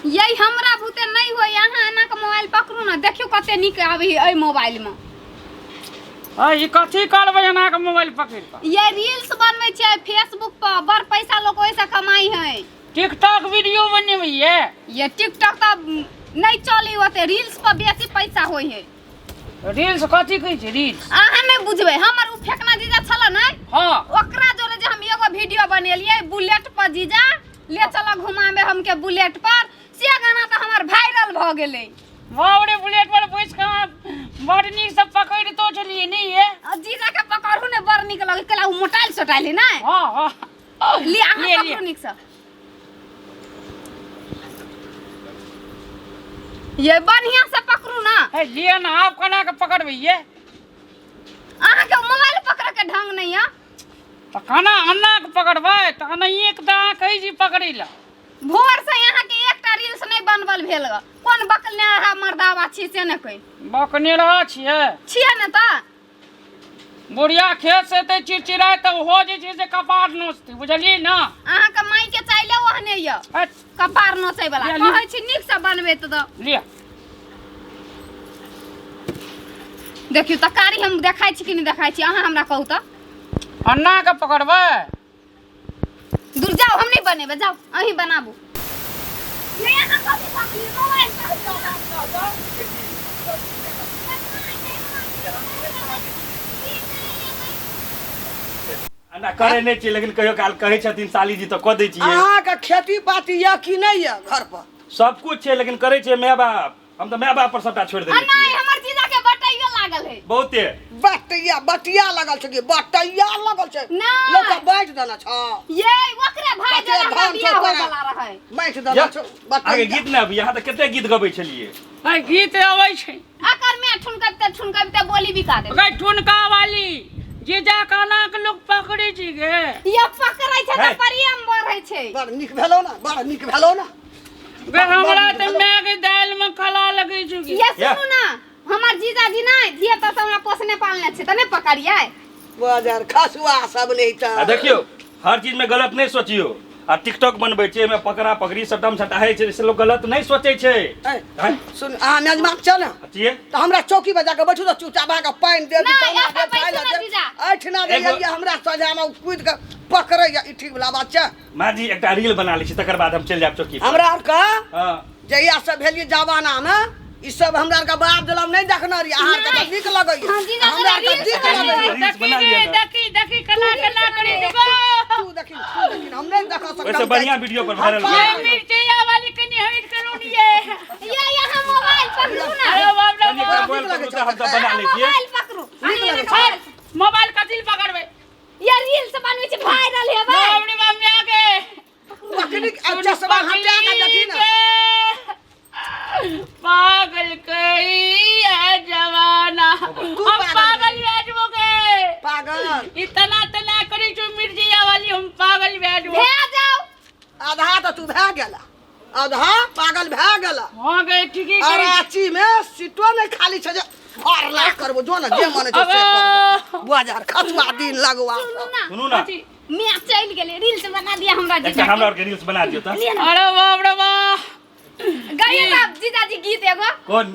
यही हमरा भूते नहीं हो। यहाँ आना के मोबाइल पकड़ू ना, देखियो कते निक आवे है मोबाइल में। ई कथी करबै एना के मोबाइल पकड़ के? ये रील्स बनबै छै फेसबुक पर, बड़ पैसा लोग ओइसे कमाई है। टिकटॉक वीडियो बनेबै ये टिकटॉक त नहीं चली होते, रील्स पर बेसी पैसा होय है। रील्स कथी कहै छै रील्स? अहाँ नहीं बुझबै। हमर उ फेकना जीजा छला नै, हां ओकरा जोरे जे हम एगो वीडियो बनेलिए बुलेट पर, जीजा ले चला घुमावे हमके बुलेट पर, से गाना त हमर वायरल भ गेलै। बाबरे बुलेट पर बैस के बड़ नीक से पकड़ तो चलिए नहीं है। जीजा के पकड़ू ने बड़ निक लगे, कला उ मोटाइल सोटाइल नै। हां हां ले अहाँ पकड़ू निक से। ये बढ़िया से पकड़ू ना। है लिए ना, आप कना के पकड़बै ये? अहाँ के मोबाइल पकड़ के ढंग नहीं है। त कना अन्ना के पकड़बै त नहीं एक दा कहि जी पकड़ै ला। भोर से यहाँ के एकटा रील्स नहीं बनबल भेल ग। कोन बकलने रहा मर्दावा छी से न कोई बकने रहा छिए न त। बुढ़िया खेत से ते चिड़चिड़ाय त हो जे छै से कपार नोचते, बुझलिए ना? अहाँ के माई के चाइले ओहने य कपार नोचै वाला। कहै छी नीक से बनबे त लिया। देखियो तकारी हम देखाइ छी कि नहीं देखाइ छी, अहाँ हमरा कहू त। अन्ना के पकड़बै? दूर जाओ, हम नहीं बनेबे, जाओ अही बनाबू। नहीं अहाँ कथि पकड़ी मोबाइल ना करे नहीं चाहिए, लेकिन कहियो काल कहे छथिन साली जी तो कह दै छियै। अहाँ के खेती बाती या कि नहीं या घर पर? सब कुछ छै, लेकिन करे छै माय बाप। हम तो माय बाप पर सबटा छोड़ देने नहीं छियै। हमर जीजा के बटैयो लागल है। बहुते बटिया लगल छै कि बटिया लगल छै? नहीं। लोग के बैठ देना छ। ये ओकरे भाई बटिया के धान बियाह छै होय तोरा। वाला रहे। बैठ देना छ आगे बटिया। गीत ना यहाँ तो केते गीत गबै छलिए। है गीत आबै छै। अकर में ठुनकबते बोली बिका दे। गई ठुनका वाली जीजा काना के लोग पकड़े छी गे। ये पकड़ै छै है। त प्रेम बढ़ै छै। बड़ निक भेलो ना, बड़ निक भेलो ना। गे हमरा त मैं के दाल में खला लगै छु गे। ये सुनू ना, हमर जीजाजी नहीं धिया त हमरा पोसने पालने छै त नहीं पकड़ियै। बाजार खसुआ सब नहीं आ त। देखियो हर चीज में गलत नहीं सोचियो। आ टिकटॉक बनबै छै में पकड़ा पकड़ी सटम सटाहे छै, से लोग गलत नहीं सोचै छै। हैं? सुन अहाँ मेजबान छ ना, छियै तो हमरा चौकी बजा के बैठू तो चुपचाप आके पानी दे दी, नहीं, खाना ऐसा दे, पैसा खाइला ना दे। जीजा। ऐठना दे एगो- ये हमरा सजाना कूद के पकड़ै या, ई ठीक वाला बात छै। माँ जी एकटा रील बना लै छी, तकर बाद हम चल जाब चौकी पर। हमरा आर का हां जहिया से भेलिए जवाना में ई सब हमरा आर के बाप दिलम नहीं देखना रही। अहाँ के त नीक लगै हाँ, जीजा हमरा आर के रील्स नीक बनाइए। लगै। रील्स बना लिया ना। देखी कना कना करी दिगो। तू देखी हम नहीं देख सकते। वैसे बढ़िया वीडियो पर वायरल हो ये गया। मिर्चिया वाली कनी हट करू ये। ये यहाँ मोबाइल पकड़ू ना। अरे बाप रे कनी एकटा बाप। मोबाइल पकड़ू त हम तो बना लै छियै। मोबाइल पकड़ू। है, मोबाइल कथी पकड़बै? ये रील्स बनबै छै वायरल हेबै। बाप रे बाप में आगे। पकड़ी अच्छा सब हटा के देखी ना। पागल कई है जवाना। हम पागल बैठबो गे। पागल इतना तना करी जो मिर्चिया वाली हम पागल बैठबो। भे जाओ। आधा तो तू भे गेला, आधा पागल भे गेला। हां गे ठीके करी। अराची में सीटो नहीं खाली छ जे और ला करबो जो ना जे माने से करबो। बाजार खसुआ दिन लगवा। सुनू ना, सुनू ना मैं चल गेले, रील्स बना दिया हमरा एकटा जीजा। हमरा और के रील्स बना दियो त। अरे बाप रे बाप। गाइए बाप जीजाजी गीत एगो। कौन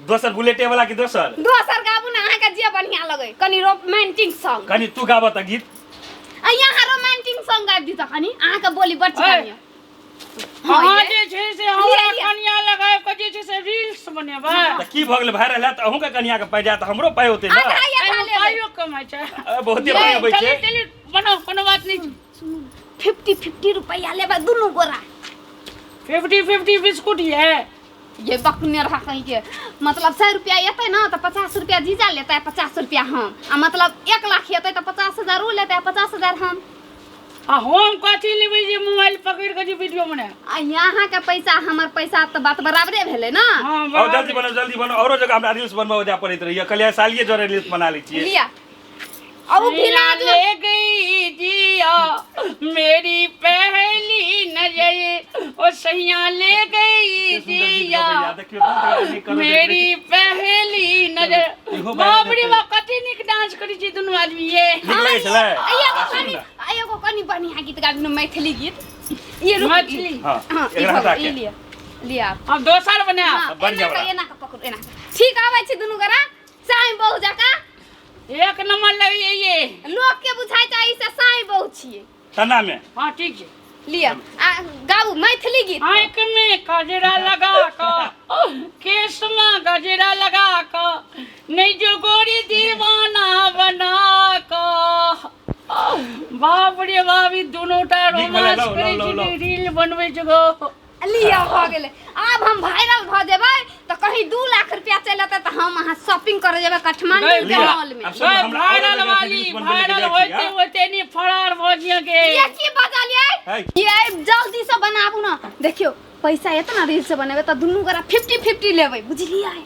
दोसर बुलेटे वाला की दोसर? दोसर गाबू ना, अहाँ के जे बढ़िया लगे, कनी रोमांटिक सॉन्ग। कनी तू गाबत त गीत। आ यहाँ रोमांटिक सॉन्ग गाबि दी त कनी, अहाँ के बोली बड़ बढ़िया। हां जे छै से हमरा लिया। कनिया लगाय के जे छै से रील्स बनेबै। त की भ गेल वायरल है त अहू के कनिया के पाइ जा त हमरो पाइ होते ना। आधा ये खा एमे लेबै। पाइयो कमाइ छै। बहुते पाइ होबै छै। चली बनाओ, कोनो बात नहीं। 50 रुपया लेबै दुनू गोरा। 50 बिस्कुट है। ये बकने रहा कहीं के, मतलब 100 रुपया येते ना तो 50 रुपया जीजा लेता है, 50 रुपया हम। आ मतलब 1 लाख येते तो 50,000 वो लेता है, 50,000 हम। हम कथी लेबै जे मोबाइल पकड़ के जे वीडियो बना। आ यहाँ के पैसा हमर पैसा तो बात बराबरे भेले ना। हां और जल्दी बनो औरो जगह हमरा रील्स बनबा जा पड़ैत रही। कलिया सालिए जोरे रील्स बना लै छियै। लिया अब भिला ले गई जिया मेरी पहली नजर, ओ सैया ले गई जिया मेरी पहली नजर। बाप रे बाप कथी निक डांस करी छी दुनू आदमी ये। नीक लागै छलै? एगो कनी बढ़िया गीत गाबी, मैथिली गीत। ये मैथिली? हां हाँ एकरा हटा के ये लिया। लिया हम दोसर बना हाँ, बढ़िया एना बड़ा। का, एना का पकड़ एना का। ठीक आवे छी दुनू गोरा साईं बहु जका एक नंबर लगी ये लोग के बुझाई छै से साईं बहु छिए तना में हाँ ठीक है लिया आ गाऊ मैथिली गीत आँख में गजरा लगा कर केस में गजरा लगा कर नहीं जो गोरी दीवाना बना कर बाप रे बाप ई दोनों टा नीक भेलै, रोमांस लो, करे लो, लो, छी लो। रील बनबै जगह लिया भ गेलै आब हम वायरल भ जेबै त कहीं 2 लाख रुपया चल अतै त हम अहाँ शॉपिंग करे जेबै काठमांडू गई, के लिया। मॉल में अब सब हमरा और वायरल जगह से वाली रील्स बनबै लए वायरल जाइ छी, होते हाँ? होते नहीं फरार भ जियगे ये की बजलियै है। ये जल्दी से बनाबू ना देखियो पैसा एतना रील से बनेबै त दुनू गोरा 50-50 लेबै बुझलियै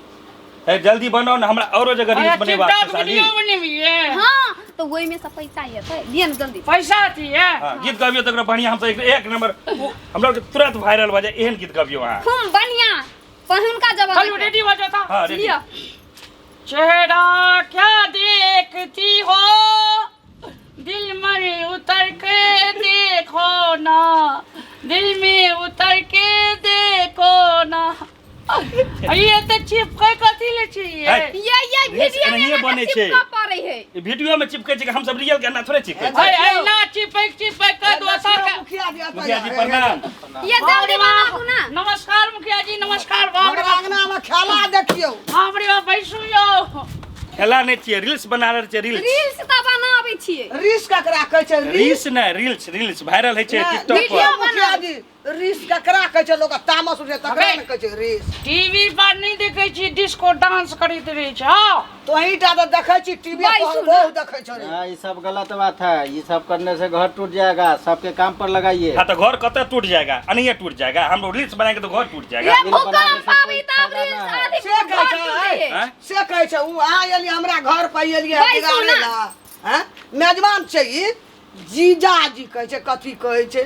है जल्दी बनाओ ना हमरा औरो जगह रील्स बनेबाक छै टिकटॉक साली। वीडियो बनेबिए हां तो ओइ में से पैसा एतै दिय न जल्दी पैसा चाहिए हाँ, गीत गबियो तकरा बढ़िया हम एक नंबर हमरा के तुरंत वायरल भ जाए एहन गीत गबियो अहाँ। खूब बढ़िया पहिनका जवाब हेलो रेडी हो जाता हाँ रेडी। लिया चेहरा क्या देखती हो दिल में उतर के देखो ना दिल में उतर के देखो ना ये तो चिपके कथी ले चाहिए है। ये रील्स वीडियो एनाहिए में बनै छै। चिपका पड़ै है ई वीडियो में चिपकै छै कि हम सब रियल के ना थोड़े चिपकै छै। भाई ऐना चिपक के दोसर का मुखिया जी आता मुखिया जी है। प्रणाम। ये जल्दी बनाबू ना नमस्कार मुखिया जी नमस्कार बाप हमरा रे बाप अंगना में खेला देखियो बाप रे बाप बैसू यो खेला नहीं छियै रील्स बना रहल छियै रील्स। रील्स त बनाबै छियै रीस ककरा कहै छै रील्स ना रील्स रील्स वायरल है छै नहीं, टिकटॉक वीडियो पर। मुखिया जी रीस ककरा कहै छै लोग तामस उठे तकरा अबे। ने कहै छै रीस टीवी पर नहीं देखे छी डिस्को डांस करैत रहे छ हाँ तो हीटा तो देखै छी टीवी भाई पर सुन। बहुत देखै छै रे। हाँ, ये सब गलत बात है। ये सब करने से घर टूट जाएगा। सबके काम पर लगाइए। हाँ तो घर कतऽ टूट जाएगा अनिये टूट जाएगा हम लोग रील्स बनाएंगे तो घर टूट जाएगा। ये रील भूकंप बनाने से आबी कोई त फायदा रील्स ना है। आदि से कहै घर टूटै छै है। हैं? से कहै छै उ अहाँ एलियै हमरा घर पर एलियै भाई बिगाड़े सुन। ला हैं मेजबान छै ई जीजाजी कहै छै कथी कहै छै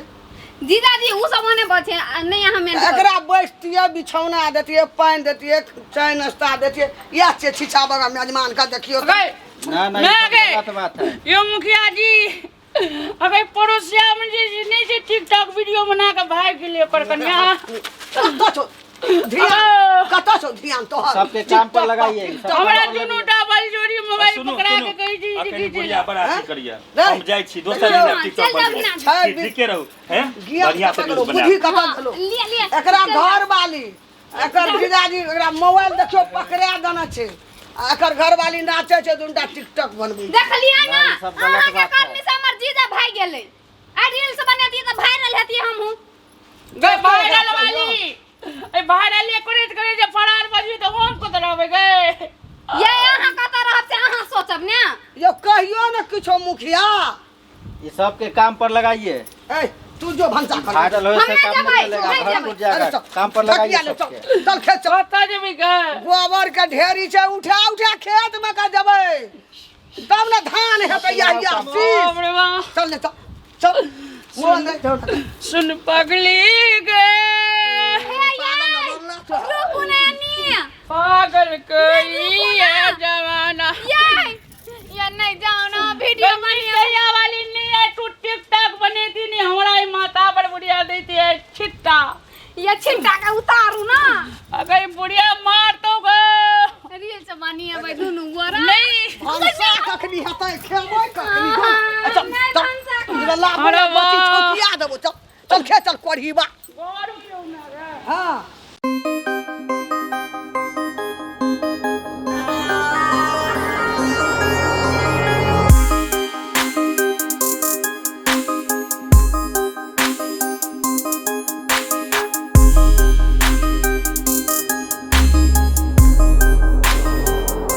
जीजाजी उ सब मने बचे नहीं यहाँ में एकरा बैठतियै बिछौना देतियै पानि देतियै चाय नाश्ता देतियै इएह छै छिछा बगा मेजमान का देखियो तो। गए ना ना, मैं ये सब गए। गलत बात है। यो मुखिया जी अगर पड़ोसिया में जी नहीं से टिकटॉक वीडियो बना के भाग गेलिए पर कन्या कतऽ छौ ध्यान कतऽ छौ ध्यान तोहर सबके काम पर लगाइए। सब हमरा काम पर दुनू लगाइए। डबल जोड़ी मोबाइल सुनू पकड़ा सुनू के कहि जी अखनी जी बुढ़िया बड़ा हैं? अथी करिया रे। हम जाइ छी दोसर चल, दिन टिकटॉक चल, बनबै चल, ठीक ठीके रहू हैं गिया बढ़िया से कतऽ रील्स गेलौ बुद्धि बनाएब। कतऽ गेलौ लिया लिया एकरा घर वाली एकर जीजाजी एकरा मोबाइल देखियो पकड़ा देने छै आ एकर घर वाली नाचे छै दुनटा टिकटॉक बनबै देखलियै ना ना, ई सब गलत अहाँ के बात है। करनी से हमर जीजा भाग गेलै आ रील्स बनेती त वायरल हेती हमहू गए वायरल वाली ए वायरल करे जे फरार बजी तो हम को रहबे गए ये अहाँ कतऽ रहब से अहाँ सोचब ने यो कहियो ने किछो मुखिया ये सबके काम पर लगाइए। ए तू जो भंसा कर वायरल होने से हम काम नहीं नहीं चलेगा। जाबै, घर हम टूट नहीं अरे जाएगा। चल, काम पर थकिया लगाइए ले, चल सबके। चल खेत चल कता जेबी गए गोबर के ढेरी छै उठा उठा खेत में का जबै तब ने धान हेतै या बाप शीश रे बाप चल ले चल चल मोबाइल दे सुन पगली गए रुकू ने नी पागल कोई है जमाना ये नहीं जाओ ना वीडियो वीडियो वाली नहीं है तू टिकटॉक बने थी नहीं हमारा ही माथा पर बुढ़िया देती है छिट्टा ये छिंटा का उतारू ना अगर बुढ़िया मार तो गए रील्स बनी है भाई दुनू गोरा नहीं भंसा कखनी हेतै खेबै कखनी हाँ, चल नहीं चल भंसा का। इधर ला अरे बच्ची वाह। ठोकिया देबो चल चल खेत चल कोढ़ी बा गौर क्यों ना रे हां